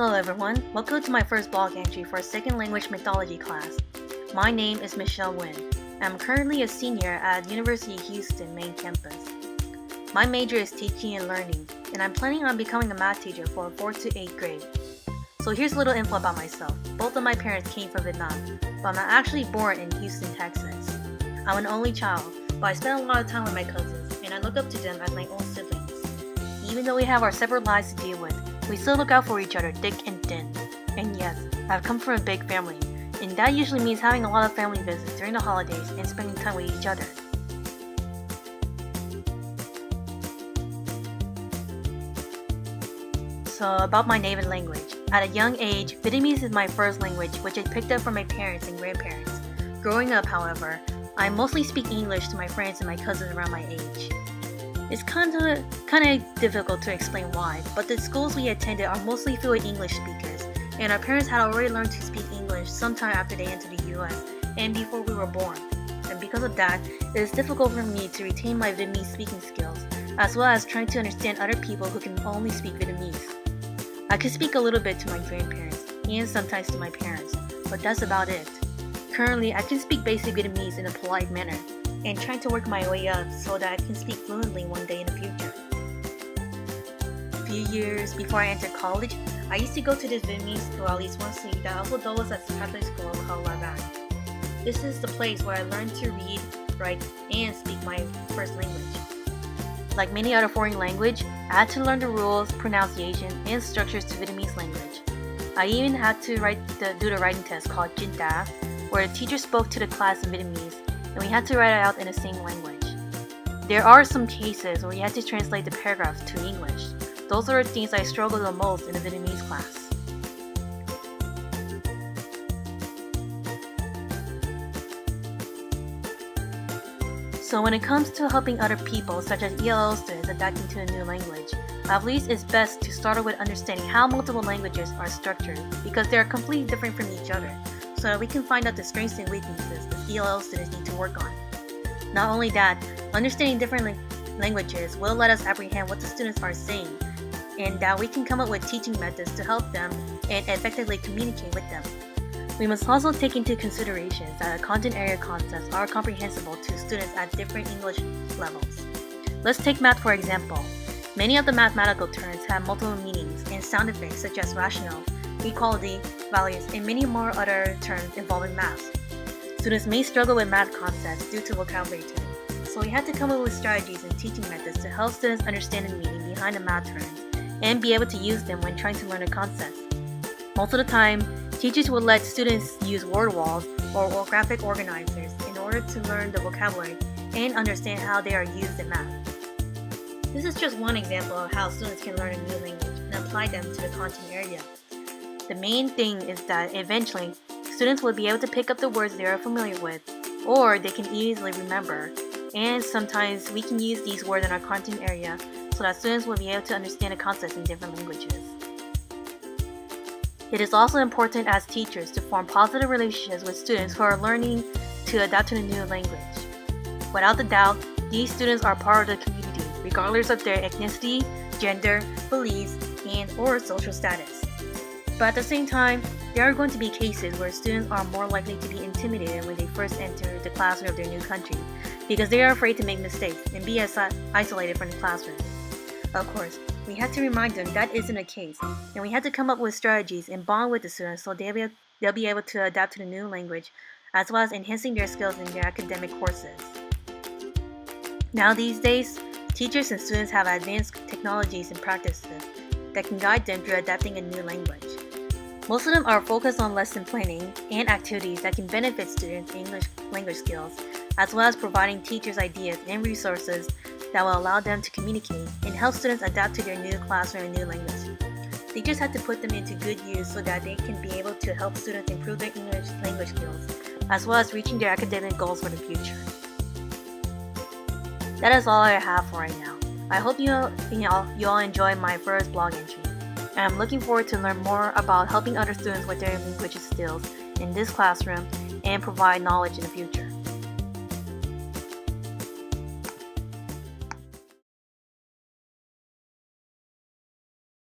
Hello everyone, welcome to my first blog entry for a second language mythology class. My name is Michelle Nguyen. I'm currently a senior at University of Houston main campus. My major is teaching and learning, and I'm planning on becoming a math teacher for 4th to 8th grade. So here's a little info about myself. Both of my parents came from Vietnam, but I'm actually born in Houston, Texas. I'm an only child, but I spend a lot of time with my cousins, and I look up to them as my own siblings. Even though we have our separate lives to deal with, we still look out for each other thick and thin. And yes, I've come from a big family, and that usually means having a lot of family visits during the holidays and spending time with each other. So about my native language. At a young age, Vietnamese is my first language, which I picked up from my parents and grandparents. Growing up, however, I mostly speak English to my friends and my cousins around my age. It's kind of difficult to explain why, but the schools we attended are mostly filled with English speakers, and our parents had already learned to speak English sometime after they entered the US and before we were born. And because of that, it is difficult for me to retain my Vietnamese speaking skills, as well as trying to understand other people who can only speak Vietnamese. I can speak a little bit to my grandparents and sometimes to my parents, but that's about it. Currently, I can speak basic Vietnamese in a polite manner, and trying to work my way up so that I can speak fluently one day in the future. A few years before I entered college, I used to go to this Vietnamese school at least once a week that also doubles as a Catholic school called La Van. This is the place where I learned to read, write, and speak my first language. Like many other foreign language, I had to learn the rules, pronunciation, and structures to Vietnamese language. I even had to do the writing test called CUIN, where the teacher spoke to the class in Vietnamese, and we had to write it out in the same language. There are some cases where you had to translate the paragraphs to English. Those are the things I struggled the most in the Vietnamese class. So when it comes to helping other people, such as ELL students adapting to a new language, at least it's best to start with understanding how multiple languages are structured, because they are completely different from each other, so that we can find out the strengths and weaknesses the ELL students need to work on. Not only that, understanding different languages will let us apprehend what the students are saying, and that we can come up with teaching methods to help them and effectively communicate with them. We must also take into consideration that the content area concepts are comprehensible to students at different English levels. Let's take math for example. Many of the mathematical terms have multiple meanings and sound effects such as rational, equality, values, and many more other terms involving math. Students may struggle with math concepts due to vocabulary terms, so we had to come up with strategies and teaching methods to help students understand the meaning behind the math terms and be able to use them when trying to learn the concepts. Most of the time, teachers will let students use word walls or graphic organizers in order to learn the vocabulary and understand how they are used in math. This is just one example of how students can learn a new language and apply them to the content area. The main thing is that eventually, students will be able to pick up the words they are familiar with, or they can easily remember, and sometimes we can use these words in our content area so that students will be able to understand the concepts in different languages. It is also important as teachers to form positive relationships with students who are learning to adapt to the new language. Without a doubt, these students are part of the community, regardless of their ethnicity, gender, beliefs, and/or social status. But at the same time, there are going to be cases where students are more likely to be intimidated when they first enter the classroom of their new country because they are afraid to make mistakes and be isolated from the classroom. Of course, we had to remind them that isn't the case, and we had to come up with strategies and bond with the students so they'll be able to adapt to the new language, as well as enhancing their skills in their academic courses. Now these days, teachers and students have advanced technologies and practices that can guide them through adapting a new language. Most of them are focused on lesson planning and activities that can benefit students' English language skills, as well as providing teachers ideas and resources that will allow them to communicate and help students adapt to their new classroom and new language. Teachers have to put them into good use so that they can be able to help students improve their English language skills, as well as reaching their academic goals for the future. That is all I have for right now. I hope you all enjoy my first blog entry, and I'm looking forward to learn more about helping other students with their language skills in this classroom and provide knowledge in the future.